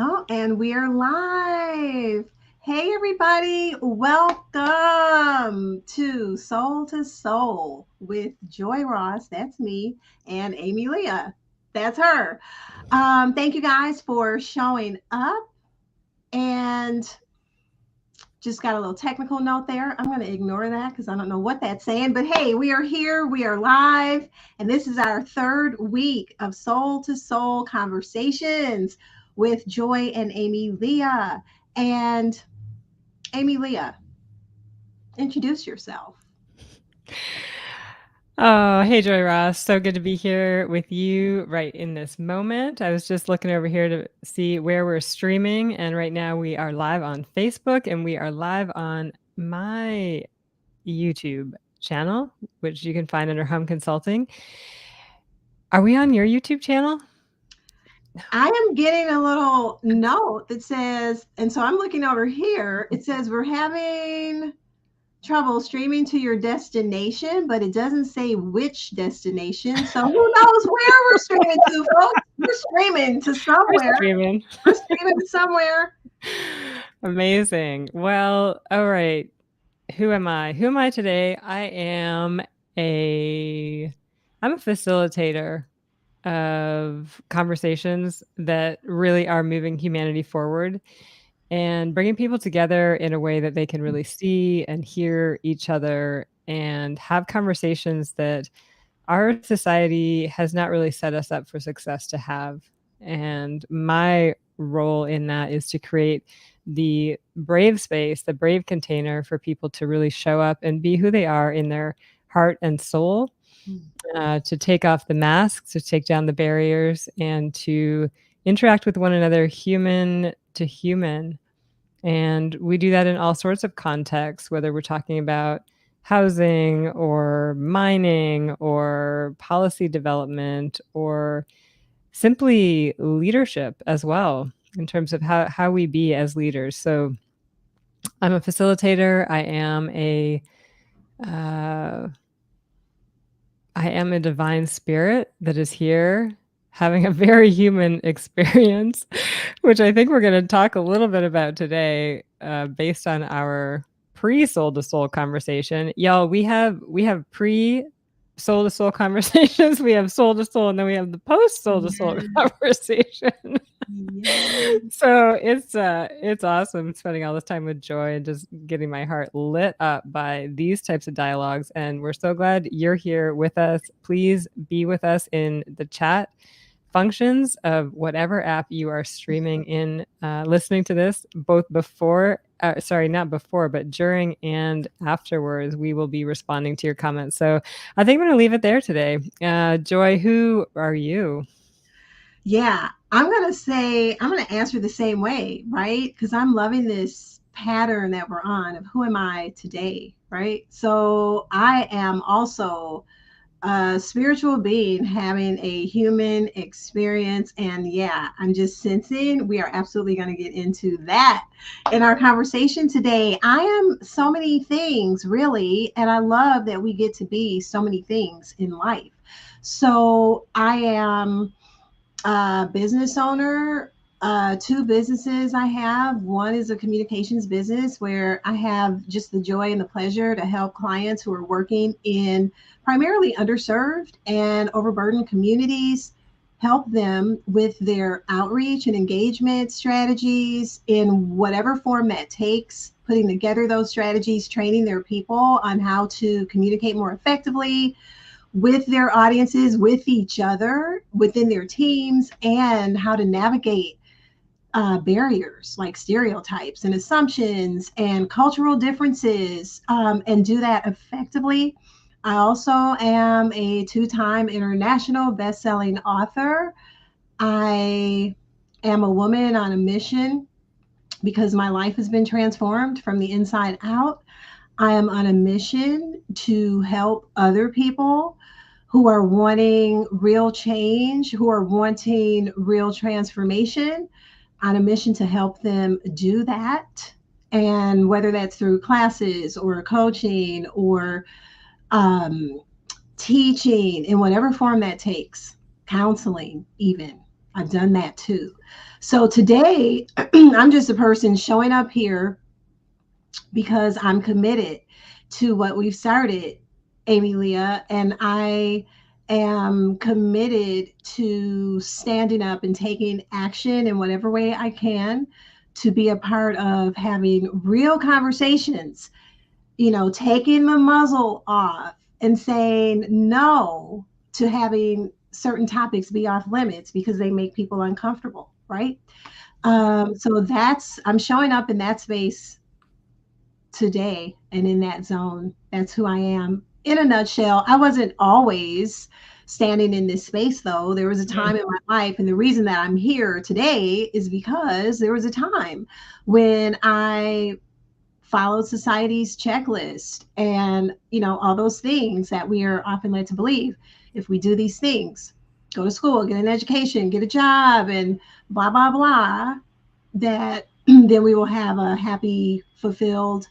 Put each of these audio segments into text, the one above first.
Oh, and we are live. Hey, everybody. Welcome to Soul2Soul with Joy Ross. That's me. And Ame-Lia. That's her. Thank you guys for showing up. And just got a little technical note there. I'm going to ignore that because I don't know what that's saying. But hey, we are here. We are live. And this is our third week of Soul2Soul conversations with Joy and Ame-Lia. And Ame-Lia, introduce yourself. Oh, hey, Joy Ross. So good to be here with you right in this moment. I was just looking over here to see where we're streaming. And right now we are live on Facebook and we are live on my YouTube channel, which you can find under Hum Consulting. Are we on your YouTube channel? I am getting a little note that says, and so I'm looking over here, it says we're having trouble streaming to your destination, but it doesn't say which destination. So who knows where we're streaming to, folks? We're streaming to We're somewhere. streaming. We're streaming to somewhere. Amazing. Well, all right. Who am I? Who am I today? I'm a facilitator of conversations that really are moving humanity forward and bringing people together in a way that they can really see and hear each other and have conversations that our society has not really set us up for success to have. And my role in that is to create the brave space, the brave container for people to really show up and be who they are in their heart and soul, to take off the masks, to take down the barriers, and to interact with one another human to human. And we do that in all sorts of contexts, whether we're talking about housing or mining or policy development or simply leadership as well, in terms of how we be as leaders. So I'm a facilitator. Uh, I am a divine spirit that is here having a very human experience, which I think we're going to talk a little bit about today, based on our pre Soul to Soul conversation. Y'all, we have pre Soul to Soul conversations, we have Soul to Soul, and then we have the post Soul to Soul conversation. So it's awesome spending all this time with Joy and just getting my heart lit up by these types of dialogues. And we're so glad you're here with us. Please be with us in the chat functions of whatever app you are streaming in, listening to this, both before, not before, but during and afterwards. We will be responding to your comments. So I think I'm going to leave it there today. Joy, who are you? Yeah, I'm going to answer the same way, right? Because I'm loving this pattern that we're on of who am I today, right? So I am also a spiritual being having a human experience. And yeah, I'm just sensing we are absolutely going to get into that in our conversation today. I am so many things, really. And I love that we get to be so many things in life. So I am business owner. Two businesses I have. One is a communications business where I have just the joy and the pleasure to help clients who are working in primarily underserved and overburdened communities, help them with their outreach and engagement strategies in whatever form that takes, putting together those strategies, training their people on how to communicate more effectively with their audiences, with each other, within their teams, and how to navigate barriers like stereotypes and assumptions and cultural differences, and do that effectively. I also am a two-time international best-selling author. I am a woman on a mission because my life has been transformed from the inside out. I am on a mission to help other people who are wanting real change, who are wanting real transformation, on a mission to help them do that. And whether that's through classes or coaching or um, teaching in whatever form that takes, counseling, even. I've done that too. So today, I'm just a person showing up here because I'm committed to what we've started, Ame-Lia, and I am committed to standing up and taking action in whatever way I can to be a part of having real conversations, taking the muzzle off and saying no to having certain topics be off limits because they make people uncomfortable, right? So I'm showing up in that space today and in that zone. That's who I am. In a nutshell, I wasn't always standing in this space though. There was a time in my life, and the reason that I'm here today is because there was a time when I followed society's checklist and, all those things that we are often led to believe. If we do these things, go to school, get an education, get a job, and blah, blah, blah, that then we will have a happy, fulfilled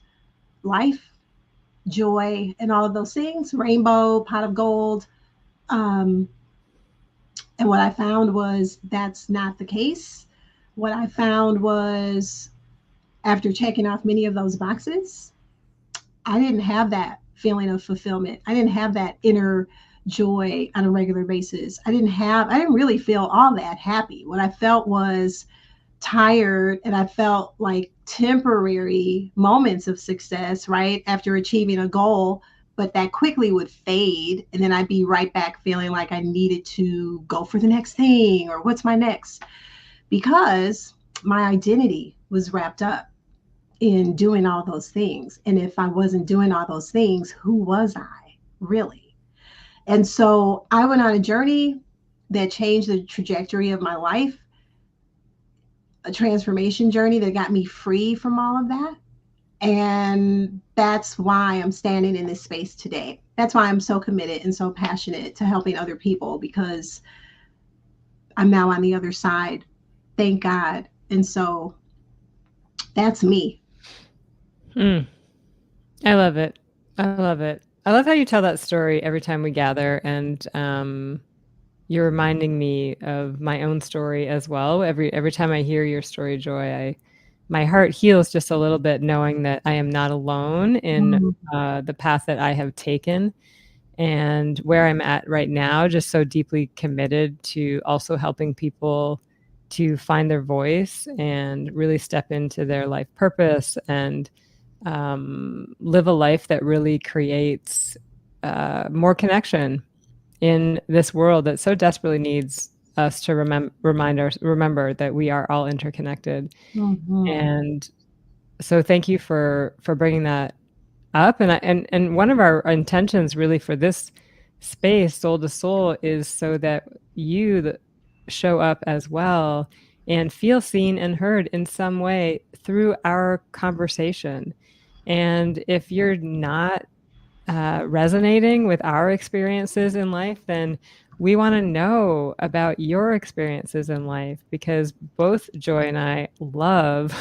life, joy, and all of those things, rainbow, pot of gold. Um, and what I found was that's not the case. What I found was after checking off many of those boxes, I didn't have that feeling of fulfillment. I didn't have that inner joy on a regular basis. I didn't really feel all that happy. What I felt was tired, and I felt like temporary moments of success, right? After achieving a goal, but that quickly would fade. And then I'd be right back feeling like I needed to go for the next thing or what's my next, because my identity was wrapped up in doing all those things. And if I wasn't doing all those things, who was I really? And so I went on a journey that changed the trajectory of my life, a transformation journey that got me free from all of that. And that's why I'm standing in this space today. That's why I'm so committed and so passionate to helping other people, because I'm now on the other side. Thank God. And so that's me. I love it. I love it. I love how you tell that story every time we gather, and you're reminding me of my own story as well. Every time I hear your story, Joy, my heart heals just a little bit, knowing that I am not alone in the path that I have taken, and where I'm at right now, just so deeply committed to also helping people to find their voice and really step into their life purpose and live a life that really creates more connection in this world that so desperately needs us to remember that we are all interconnected. And so thank you for bringing that up. And one of our intentions really for this space, Soul to Soul, is so that you show up as well and feel seen and heard in some way through our conversation. And if you're not resonating with our experiences in life, then we want to know about your experiences in life, because both Joy and I love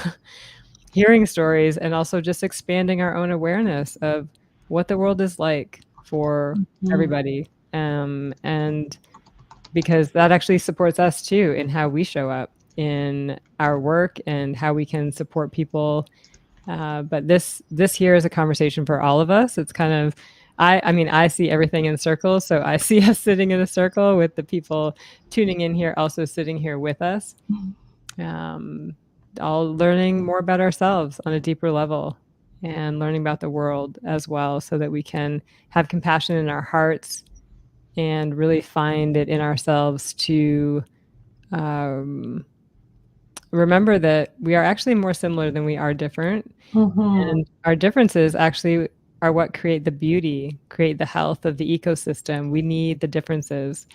hearing stories and also just expanding our own awareness of what the world is like for everybody. And because that actually supports us too in how we show up in our work and how we can support people. But this here is a conversation for all of us. It's kind of, I mean, I see everything in circles. So I see us sitting in a circle with the people tuning in here, also sitting here with us, all learning more about ourselves on a deeper level and learning about the world as well, so that we can have compassion in our hearts and really find it in ourselves to remember that we are actually more similar than we are different. And our differences actually are what create the beauty, create the health of the ecosystem. We need the differences.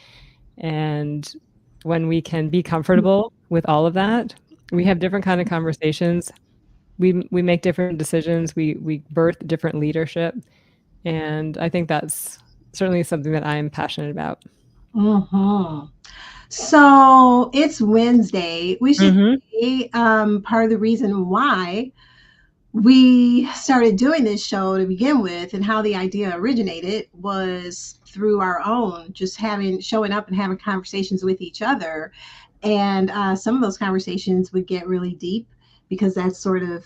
And when we can be comfortable with all of that, we have different kind of conversations. We make different decisions. We birth different leadership. And I think that's certainly something that I am passionate about. So it's Wednesday. We should say part of the reason why we started doing this show to begin with and how the idea originated was through our own, just showing up and having conversations with each other. And some of those conversations would get really deep because that's sort of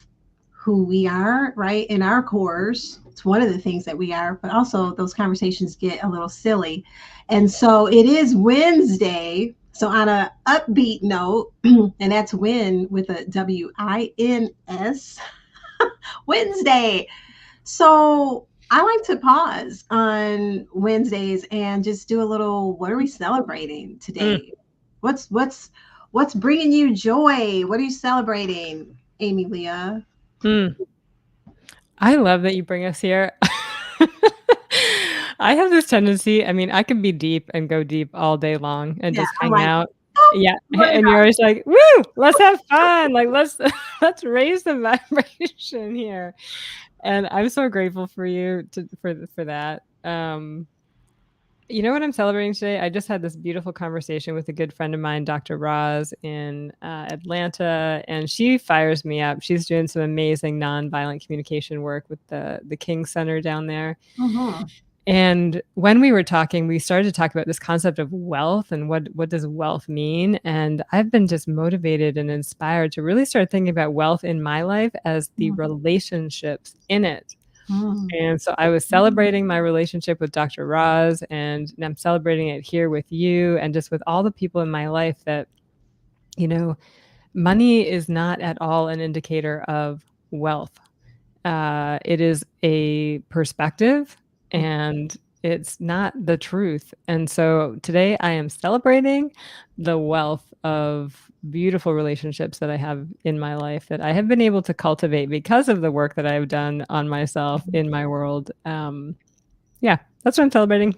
who we are, right? In our cores, it's one of the things that we are, but also those conversations get a little silly. And so it is Wednesday. So on a upbeat note, and that's win with a WINS, Wednesday. So I like to pause on Wednesdays and just do a little, what are we celebrating Mm, today? What's bringing you joy? What are you celebrating, Ame-Lia? mm. I love that you bring us here. I have this tendency, I mean, I can be deep and go deep all day long and Yeah, just I'm hang like, out. oh, Yeah, what and you're always like, "Woo, let's have fun, like, let's let's raise the vibration here." And I'm so grateful for you for that. You know what I'm celebrating today? I just had this beautiful conversation with a good friend of mine, Dr. Roz, in Atlanta, and she fires me up. She's doing some amazing nonviolent communication work with the King Center down there. Mhm. And when we were talking, we started to talk about this concept of wealth and what does wealth mean. And I've been just motivated and inspired to really start thinking about wealth in my life as the relationships in it. Mhm. And so I was celebrating my relationship with Dr. Roz, and I'm celebrating it here with you and just with all the people in my life that, you know, money is not at all an indicator of wealth. It is a perspective and it's not the truth. And so today I am celebrating the wealth of beautiful relationships that I have in my life that I have been able to cultivate because of the work that I've done on myself in my world. Yeah, that's what I'm celebrating.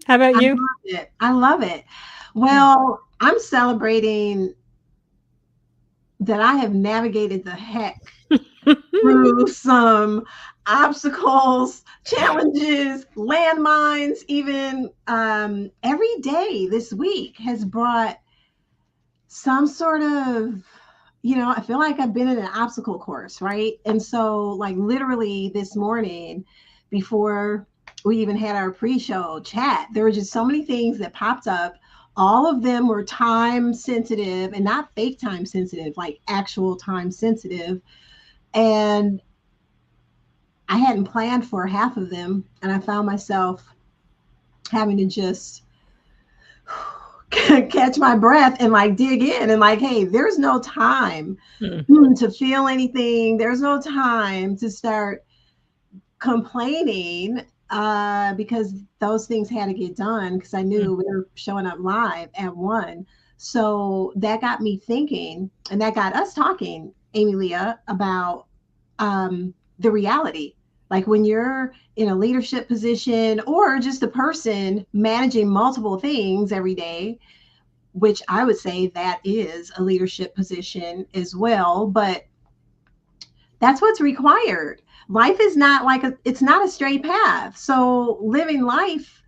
How about I you? love it. I love it. Yeah. Well, I'm celebrating that I have navigated the heck through some obstacles, challenges, landmines, even every day this week has brought some sort of, I feel like I've been in an obstacle course, right? And so, like, literally this morning, before we even had our pre show chat, there were just so many things that popped up. All of them were time sensitive and not fake time sensitive, like actual time sensitive. And I hadn't planned for half of them. And I found myself having to just catch my breath and like dig in and like, hey, there's no time Mm, to feel anything. There's no time to start complaining because those things had to get done because I mm, knew we were showing up live at 1. So that got me thinking and that got us talking, Ame-Lia, about the reality. Like when you're in a leadership position or just a person managing multiple things every day, which I would say that is a leadership position as well, but that's what's required. Life is not like it's not a straight path. So living life,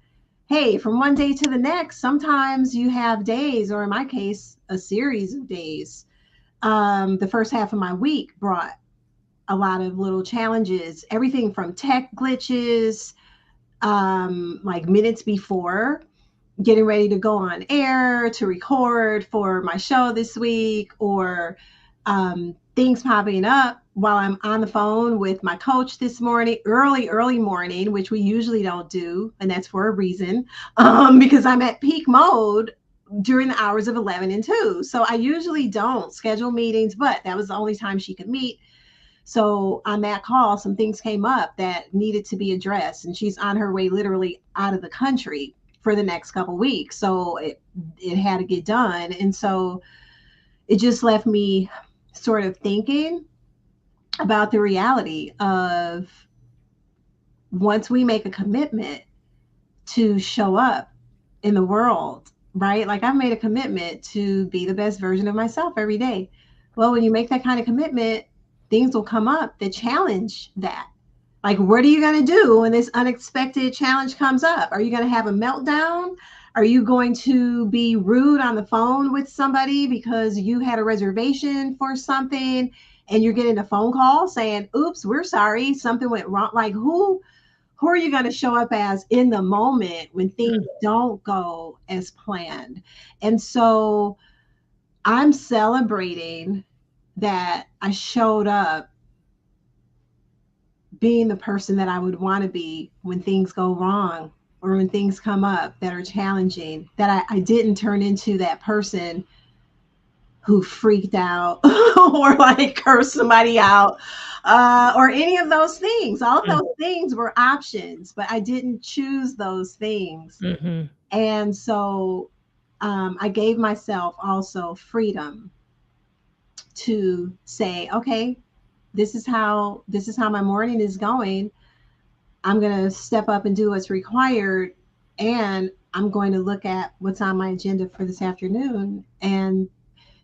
hey, from one day to the next, sometimes you have days, or in my case, a series of days. The first half of my week brought a lot of little challenges, everything from tech glitches, like minutes before getting ready to go on air to record for my show this week, or things popping up while I'm on the phone with my coach this morning, early morning, which we usually don't do. And that's for a reason, because I'm at peak mode during the hours of 11 and 2. So I usually don't schedule meetings, but that was the only time she could meet. So on that call, some things came up that needed to be addressed, and she's on her way literally out of the country for the next couple weeks. So it had to get done, and so it just left me sort of thinking about the reality of once we make a commitment to show up in the world, right? Like I've made a commitment to be the best version of myself every day. Well, when you make that kind of commitment, things will come up that challenge that. Like, what are you going to do when this unexpected challenge comes up? Are you going to have a meltdown? Are you going to be rude on the phone with somebody because you had a reservation for something and you're getting a phone call saying, oops, we're sorry, something went wrong? Like, Who are you going to show up as in the moment when things don't go as planned? And so I'm celebrating that I showed up being the person that I would want to be when things go wrong or when things come up that are challenging, that I didn't turn into that person who freaked out or like cursed somebody out or any of those things. All of Mm. those things were options, but I didn't choose those things. Mm-hmm. And so I gave myself also freedom to say, okay, this is how my morning is going. I'm going to step up and do what's required, and I'm going to look at what's on my agenda for this afternoon and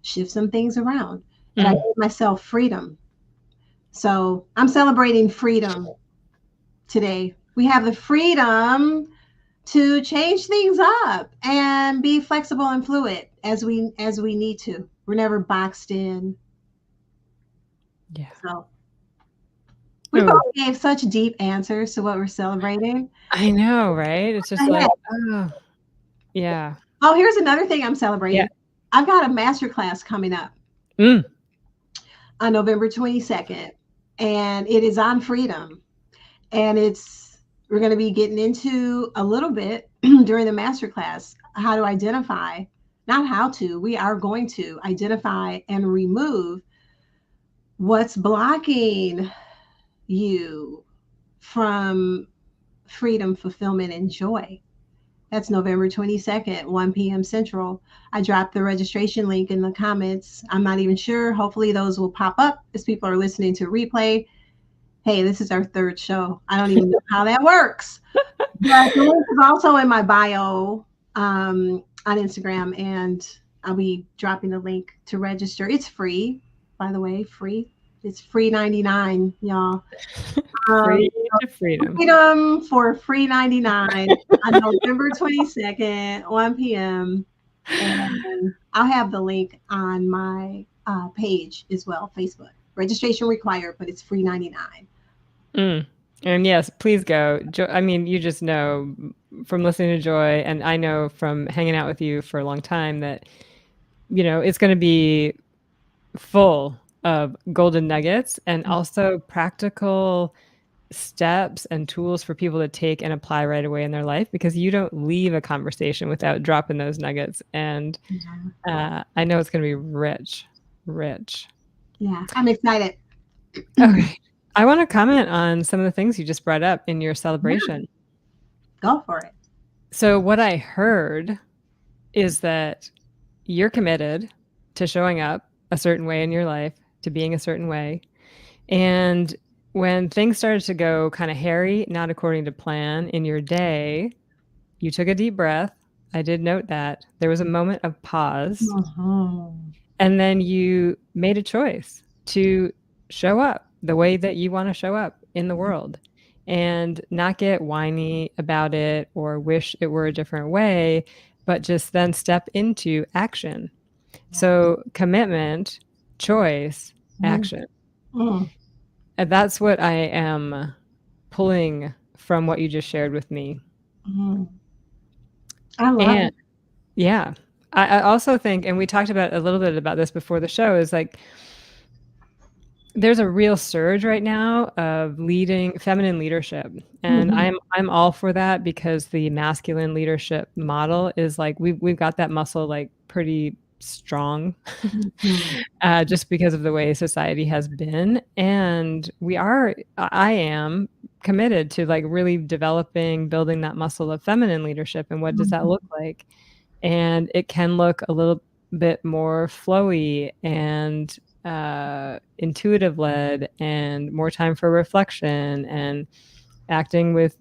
shift some things around. And I Mm. gave myself freedom. So I'm celebrating freedom today. We have the freedom to change things up and be flexible and fluid as we need to. We're never boxed in. Yeah. So we Oh, both gave such deep answers to what we're celebrating. I know, right? It's just Ahead. like, oh, yeah. Oh, here's another thing I'm Yeah. celebrating. I've got a master class coming up Mm. on November 22nd, and it is on freedom. And we're going to be getting into a little bit during the master class how to identify, not how to, we are going to identify and remove what's blocking you from freedom, fulfillment, and joy. That's November 22nd, 1 p.m. Central. I dropped the registration link in the comments. I'm not even sure. Hopefully, those will pop up as people are listening to replay. Hey, this is our third show. I don't even know how that works. But the link is also in my bio on Instagram, and I'll be dropping the link to register. It's free, by the way, free. It's free 99, y'all. Free to freedom. Freedom for free 99 on November 22nd, 1 p.m. And I'll have the link on my page as well, Facebook. Registration required, but it's free 99. Mm. And yes, please go. I mean, you just know from listening to Joy, and I know from hanging out with you for a long time that, it's going to be full of golden nuggets and also practical steps and tools for people to take and apply right away in their life, because you don't leave a conversation without dropping those nuggets. And I know it's going to be rich. Yeah, I'm excited. Okay. I want to comment on some of the things you just brought up in your celebration. Go for it. So what I heard is that you're committed to showing up a certain way in your life, to being a certain way. And when things started to go kind of hairy, not according to plan in your day, you took a deep breath. I did note that. There was a moment of pause. And then you made a choice to show up the way that you want to show up in the world and not get whiny about it or wish it were a different way, but just then step into action. So commitment, choice, action. And that's what I am pulling from what you just shared with me. I love it. Yeah. I also think, and we talked about a little bit about this before the show, is like there's a real surge right now of leading feminine leadership. And I'm all for that, because the masculine leadership model is like we've got that muscle like pretty strong just because of the way society has been. And I am committed to like really building that muscle of feminine leadership. And what does that look like? And it can look a little bit more flowy and intuitive led, and more time for reflection and acting with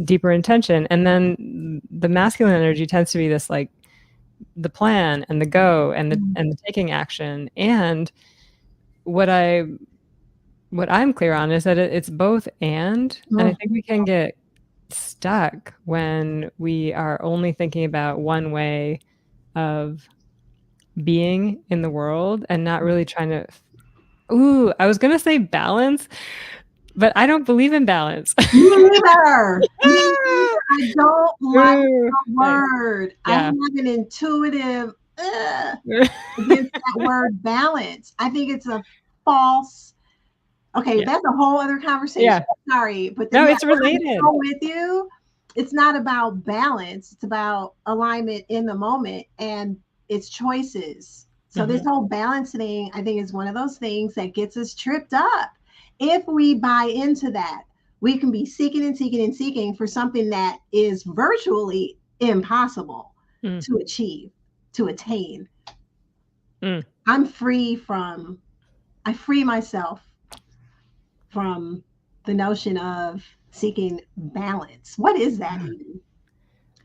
deeper intention. And then the masculine energy tends to be this like the plan and the go and the taking action. And what I'm clear on is that it's both and I think we can get stuck when we are only thinking about one way of being in the world and not really trying to I was going to say balance, but I don't believe in balance. Me neither. Me neither. I don't like Ooh, the nice. word. I Yeah. have an intuitive against that word balance. I think it's a false. Okay, Yeah. that's a whole other conversation. Yeah. Sorry, but No, yeah, it's I'm related. so with you. It's not about balance. It's about alignment in the moment and its choices. So this Mhm. whole balance thing, I think, is one of those things that gets us tripped up. If we buy into that, we can be seeking and seeking and seeking for something that is virtually impossible Mm, to achieve, to attain. mm. I'm free from, I free myself from the notion of seeking balance. What is that even?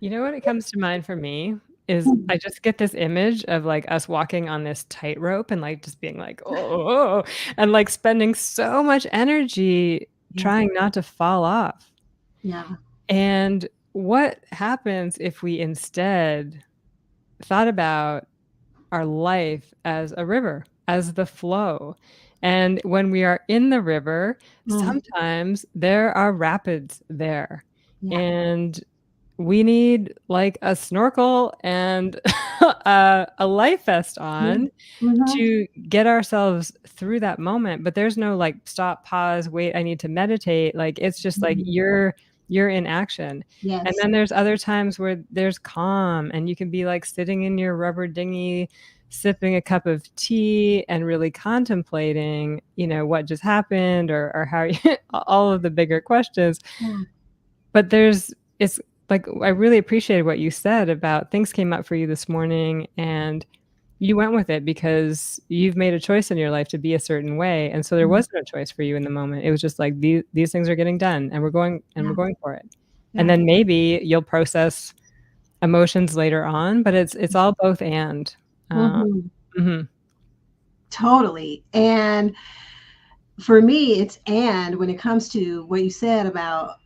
You know what it comes to mind for me is I just get this image of, like, us walking on this tightrope and, like, just being like, "Oh," and, like, spending so much energy Yeah, trying not to fall off. yeah. And what happens if we instead thought about our life as a river, as the flow? And when we are in the river, Mm, sometimes there are rapids there, yeah. and we need, like, a snorkel and a life vest Yeah. on Mhm. to get ourselves through that moment, but there's no, like, stop, pause, wait, I need to meditate, like, it's just, like, Mhm. you're in action, and Yes. then there's other times where there's calm, and you can be, like, sitting in your rubber dinghy, sipping a cup of tea, and really contemplating, what just happened or how you all of the bigger questions, Yeah. but it's like, I really appreciated what you said about things came up for you this morning, and you went with it because you've made a choice in your life to be a certain way, and so there Mm, was no choice for you in the moment. It was just like, these things are getting done, and we're yeah. going for it. And Yeah. then maybe you'll process emotions later on, but it's all both and. Um, Mhm. mhm, Totally. And for me, it's and when it comes to what you said about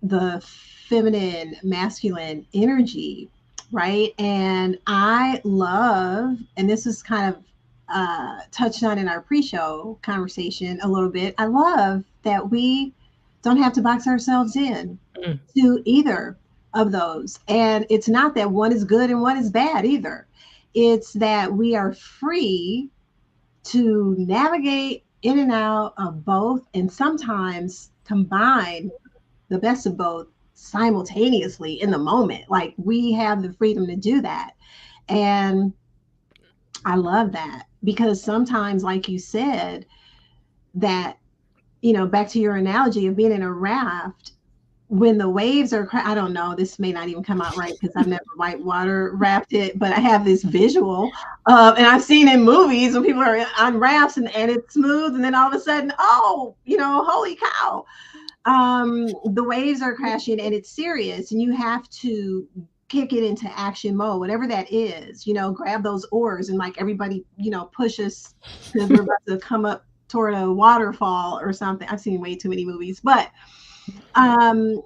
the feminine, masculine energy, right? And I love, and this is kind of touched on in our pre-show conversation a little bit. I love that we don't have to box ourselves in mm, to either of those. And it's not that one is good and one is bad either. It's that we are free to navigate in and out of both and sometimes combine the best of both simultaneously in the moment. Like we have the freedom to do that. And I love that because sometimes, like you said, that, back to your analogy of being in a raft, when the waves are, I don't know, this may not even come out right because I've never whitewater rafted, but I have this visual and I've seen in movies when people are on rafts and it's smooth, and then all of a sudden, oh, holy cow, the waves are crashing and it's serious, and you have to kick it into action mode, whatever that is, grab those oars and like everybody, push us because we're about to come up toward a waterfall or something. I've seen way too many movies, but um,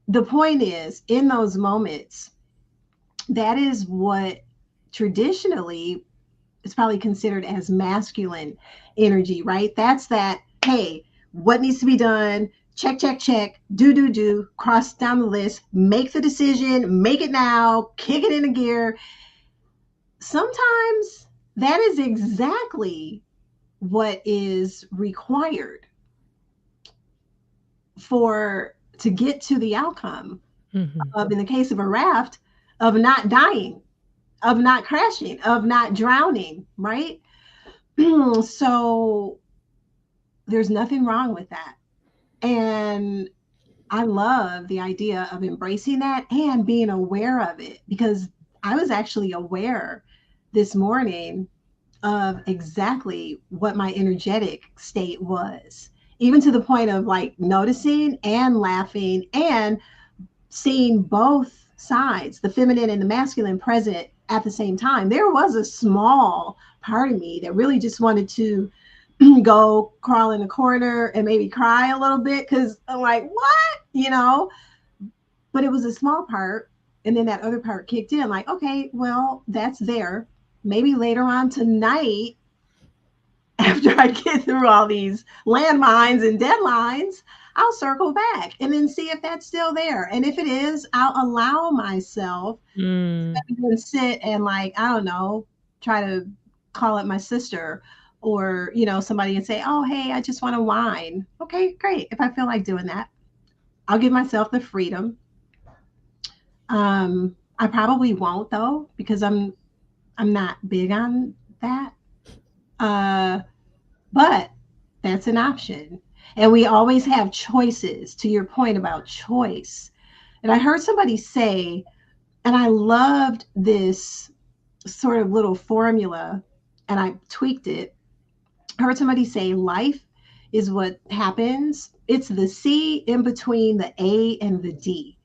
the point is, in those moments, that is what traditionally is probably considered as masculine energy, right? That's that, hey, what needs to be done? Check, check, check, do, cross down the list, make the decision, make it now, kick it into gear. Sometimes that is exactly what is required for to get to the outcome mhm. of, in the case of a raft, of not dying, of not crashing, of not drowning, right? So there's nothing wrong with that. And I love the idea of embracing that and being aware of it because I was actually aware this morning of exactly what my energetic state was, even to the point of like noticing and laughing and seeing both sides, the feminine and the masculine, present at the same time. There was a small part of me that really just wanted to go crawl in a corner and maybe cry a little bit because I'm like, what? But it was a small part. And then that other part kicked in, like, okay, well, that's there. Maybe later on tonight, after I get through all these landmines and deadlines, I'll circle back and then see if that's still there. And if it is, I'll allow myself Mm. to sit and, like, I don't know, try to call up my sister or, somebody and say, oh, hey, I just want to whine. Okay, great. If I feel like doing that, I'll give myself the freedom. I probably won't though, because I'm not big on that. Uh, but that's an option. And we always have choices, to your point about choice. And I heard somebody say, and I loved this sort of little formula, and I tweaked it. I heard somebody say, life is what happens. It's the C in between the A and the D.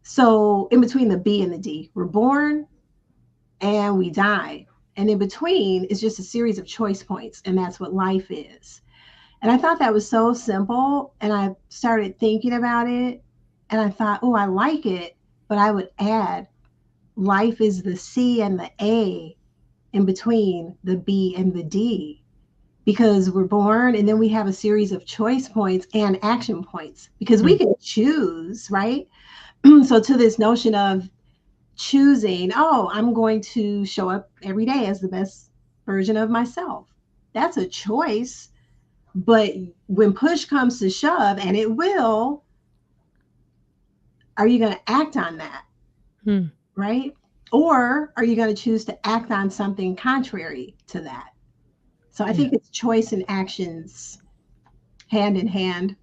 So, in between the B and the D, we're born and we die. And in between is just a series of choice points. And that's what life is. And I thought that was so simple. And I started thinking about it. And I thought, oh, I like it. But I would add, life is the C and the A in between the B and the D. Because we're born and then we have a series of choice points and action points because we Mm. can choose, right? So, to this notion of choosing, oh, I'm going to show up every day as the best version of myself. That's a choice. But when push comes to shove, and it will, are you going to act on that? Mm. Right? Or are you going to choose to act on something contrary to that? So I Yeah. think it's choice and actions hand in hand.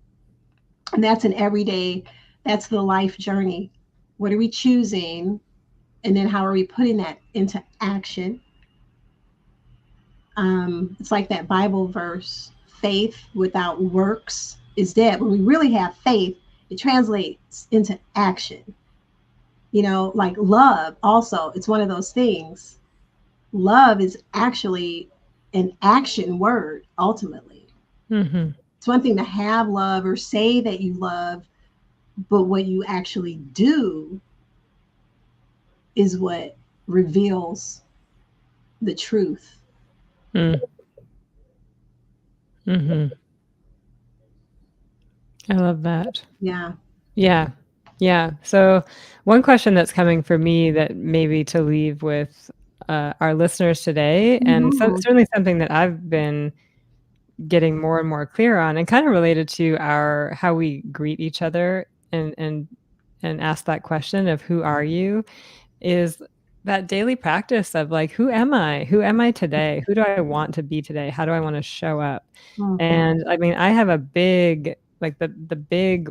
And that's an everyday, that's the life journey. What are we choosing? And then how are we putting that into action? It's like that Bible verse, faith without works is dead. When we really have faith, it translates into action. Like love, also, it's one of those things. Love is actually an action word, ultimately. Mhm. It's one thing to have love or say that you love, but what you actually do is what reveals the truth. Mm. Mhm. I love that. Yeah. Yeah. Yeah. So one question that's coming for me that maybe to leave with, our listeners today, and Mm-hmm. certainly something that I've been getting more and more clear on and kinda related to our how we greet each other and ask that question of "Who are you?" is that daily practice of, like, "Who am I? Who am I today? Who do I want to be today? How do I wanna show up?" Mm-hmm. And, I mean, I have a big like, the big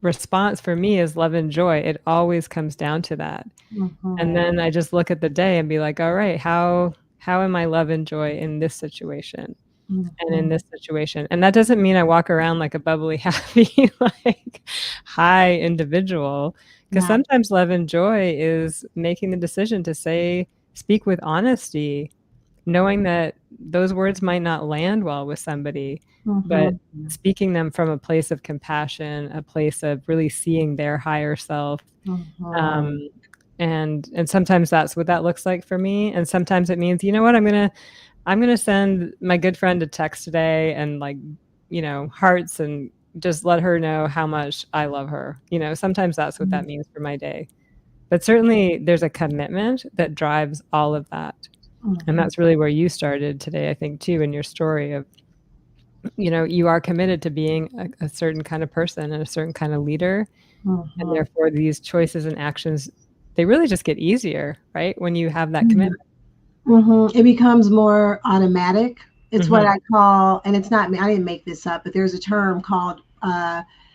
response for me is love and joy. It always comes down to that. And Mm-hmm. then I just look at the day and be like, "Alright, how am I love and joy in this situation?" And in Mm-hmm. this situation. And that doesn't mean I walk around like a bubbly, happy, like, high individual, 'cause Yeah. sometimes love and joy is making the decision to speak with honesty, knowing that those words might not land well with somebody, but Mm-hmm. speaking them from a place of compassion, a place of really seeing their higher self, Mm-hmm. um, and sometimes that's what that looks like for me, and sometimes it means, "You know what? I'm gonna send my good friend a text today and, like, hearts and just let her know how much I love her." Sometimes that's what that means for my day. But certainly there's a commitment that drives all of that. And Mm-hmm. that's really where you started today, I think, too, in your story of, you are committed to being a certain kind of person and a certain kind of leader, and Mm-hmm. therefore these choices and actions, they really just get easier, right, when you have that Mm-hmm. commitment. Mm-hmm. It becomes more automatic. It's what Mhm. I call, and it's not me, I didn't make this up, but there's a term called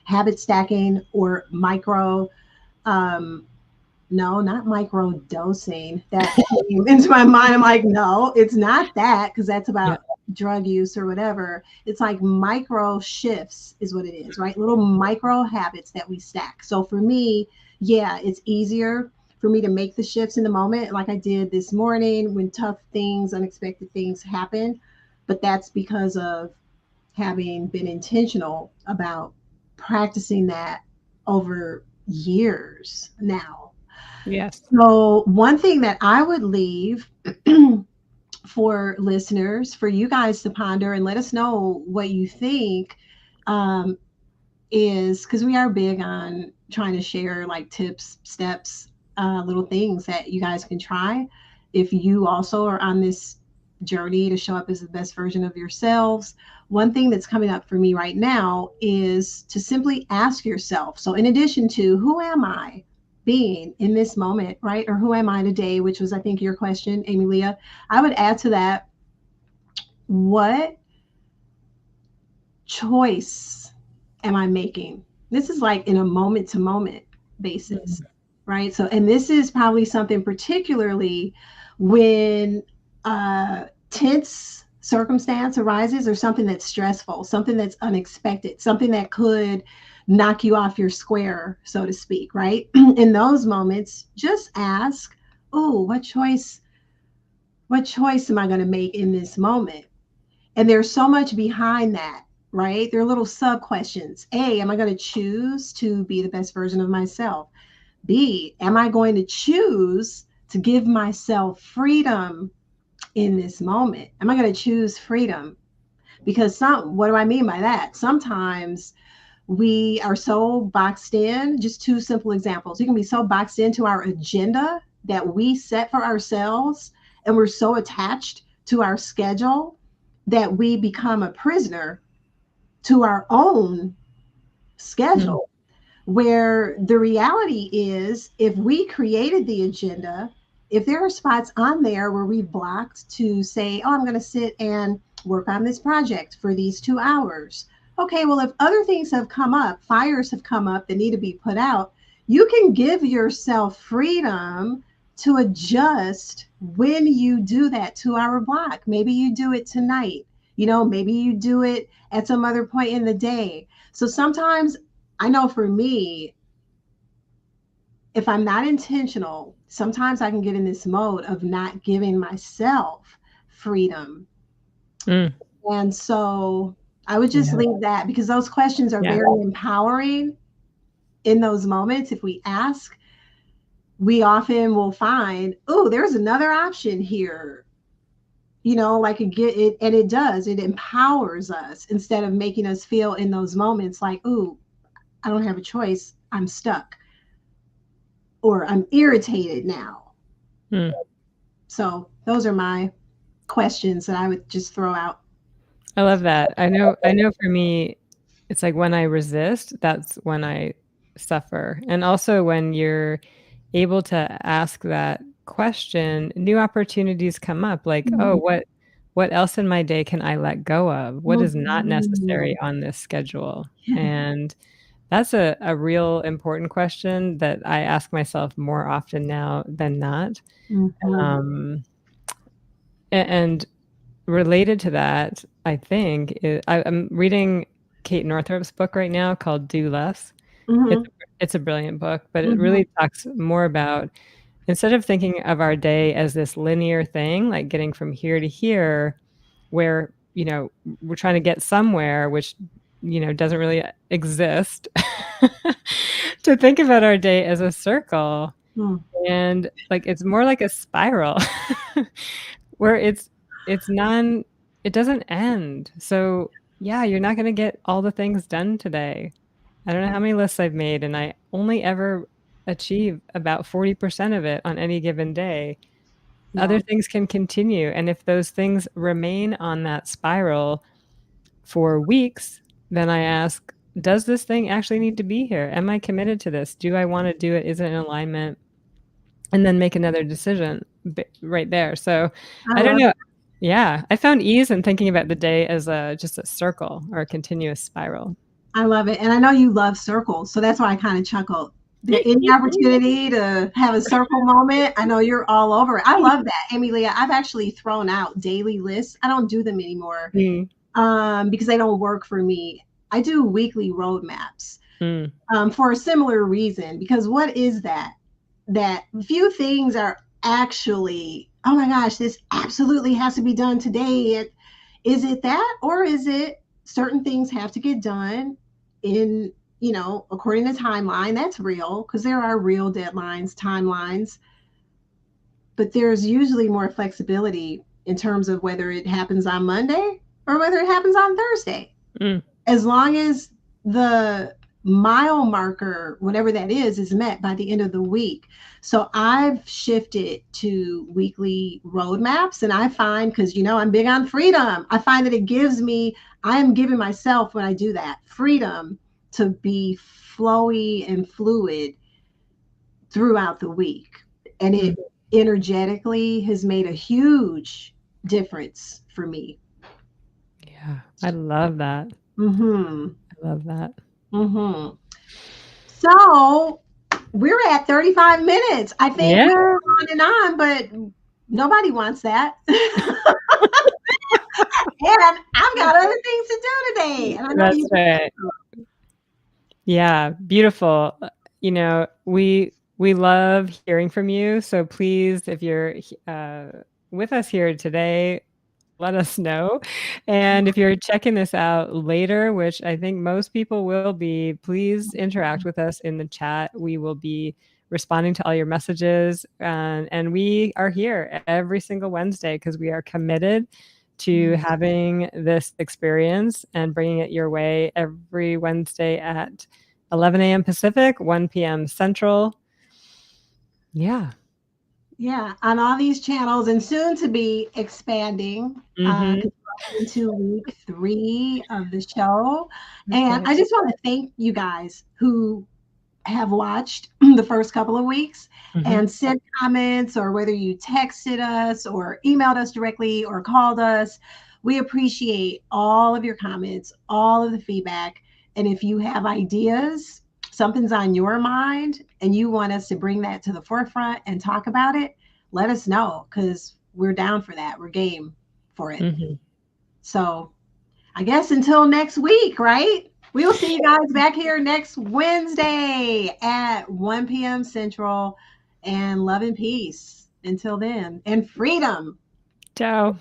habit stacking or micro. Um, no, not micro dosing. That came into my mind. I'm like, no, it's not that, because that's Yeah. about drug use or whatever. It's like micro shifts is what it is, right? Little micro habits that we stack. So for me, yeah, it's easier for me to make the shifts in the moment, like I did this morning when tough things, unexpected things happen. But that's because of having been intentional about practicing that over years now. Yes. So, one thing that I would leave for listeners, for you guys to ponder and let us know what you think. Um, is because we are big on trying to share like tips, steps, little things that you guys can try if you also are on this journey to show up as the best version of yourselves. One thing that's coming up for me right now is to simply ask yourself. So, in addition to who am I being in this moment, right? Or who am I today, which was, I think, your question, Ame-Lia. I would add to that, what choice am I making? This is like in a moment to moment basis, right? So, and this is probably something particularly when tense circumstance arises, or something that's stressful, something that's unexpected, something that could knock you off your square, so to speak, right? In those moments, just ask, oh, what choice am I going to make in this moment? And there's so much behind that, right? There are little sub questions. A, am I going to choose to be the best version of myself? B, am I going to choose to give myself freedom in this moment? Am I going to choose freedom? Because what do I mean by that? Sometimes we are so boxed in. Just two simple examples. You can be so boxed into our agenda that we set for ourselves, and we're so attached to our schedule that we become a prisoner to our own Mm. schedule. Where the reality is, if we created the agenda, if there are spots on there where we blocked to say, oh, I'm going to sit and work on this project for these 2 hours. Okay, well, if other things have come up, fires have come up that need to be put out, you can give yourself freedom to adjust when you do that 2 hour block. Maybe you do it tonight, maybe you do it at some other point in the day. So sometimes, I know for me, if I'm not intentional, sometimes I can get in this mode of not giving myself freedom. Mm. And so I would just Yeah. leave that, because those questions are Yeah. very empowering in those moments. If we ask, we often will find, oh, there's another option here. Like and it does, it empowers us instead of making us feel in those moments like, oh, I don't have a choice. I'm stuck, or I'm irritated now. Mm. So those are my questions that I would just throw out. I love that. I know for me, it's like when I resist, that's when I suffer. And also when you're able to ask that question, new opportunities come up like, "Oh, Mhm. what else in my day can I let go of? What is not Mhm. necessary on this schedule?" Yeah. And that's a real important question that I ask myself more often now than not. Mhm. Um, and related to that, I think, I'm reading Kate Northrup's book right now called Do Less. It's Mhm. it's a brilliant book, but it Mhm. really talks more about, instead of thinking of our day as this linear thing, like getting from here to here, where, we're trying to get somewhere, which, doesn't really exist, to think about our day as a circle. Mm. And, like, it's more like a spiral where it doesn't end. So, yeah, you're not gonna get all the things done today. I don't know how many lists I've made, and I only ever achieve about 40% of it on any given day. Yeah. Other things can continue, and if those things remain on that spiral for weeks, then I ask, "Does this thing actually need to be here? Am I committed to this? Do I wanna do it? Is it in alignment?" And then make another decision right there. So, I I don't love know. Yeah, I found ease in thinking about the day as just a circle or a continuous spiral. I love it. And I know you love circles, so that's why I kind of chuckled. There any opportunity to have a circle moment, I know you're all over it. I love that, Ame-Lia. I've actually thrown out daily lists. I don't do them anymore, Mm, because they don't work for me. I do weekly roadmaps, mm, for a similar reason. Because what is that? That few things are actually, oh my gosh, this absolutely has to be done today. Is it that, or is it certain things have to get done in, according to timeline? That's real, because there are real deadlines, timelines, but there's usually more flexibility in terms of whether it happens on Monday or whether it happens on Thursday. Mm. As long as the mile marker, whatever that is met by the end of the week. So I've shifted to weekly roadmaps, and I find, because I'm big on freedom, I find that it gives me, I am giving myself, when I do that, freedom to be flowy and fluid throughout the week. And Mm. it energetically has made a huge difference for me. Yeah, I love that. Mm-hmm. I love that. Mm-hmm. So we're at 35 minutes. I think we Yeah, go on and on, but nobody wants that. And I've got other things to do today. And I know that's you right. do. Yeah, beautiful. We love hearing from you, so please, if you're with us here today, let us know. And if you're checking this out later, which I think most people will be, please interact with us in the chat. We will be responding to all your messages. And we are here every single Wednesday because we are committed to having this experience and bringing it your way every Wednesday at 11 a.m. Pacific, 1 p.m. Central. Yeah. Yeah, on all these channels, and soon to be expanding, Mm-hmm. because we're into week 3 of the show. That's And right. I just want to thank you guys who have watched the first couple of weeks Mm-hmm. and sent comments, or whether you texted us or emailed us directly or called us. We appreciate all of your comments, all of the feedback. And if you have ideas, something's on your mind, and you want us to bring that to the forefront and talk about it, let us know, because we're down for that. We're game for it. Mm-hmm. So I guess until next week, right? We'll see you guys back here next Wednesday at 1 p.m. Central. And love and peace until then, and freedom. Ciao.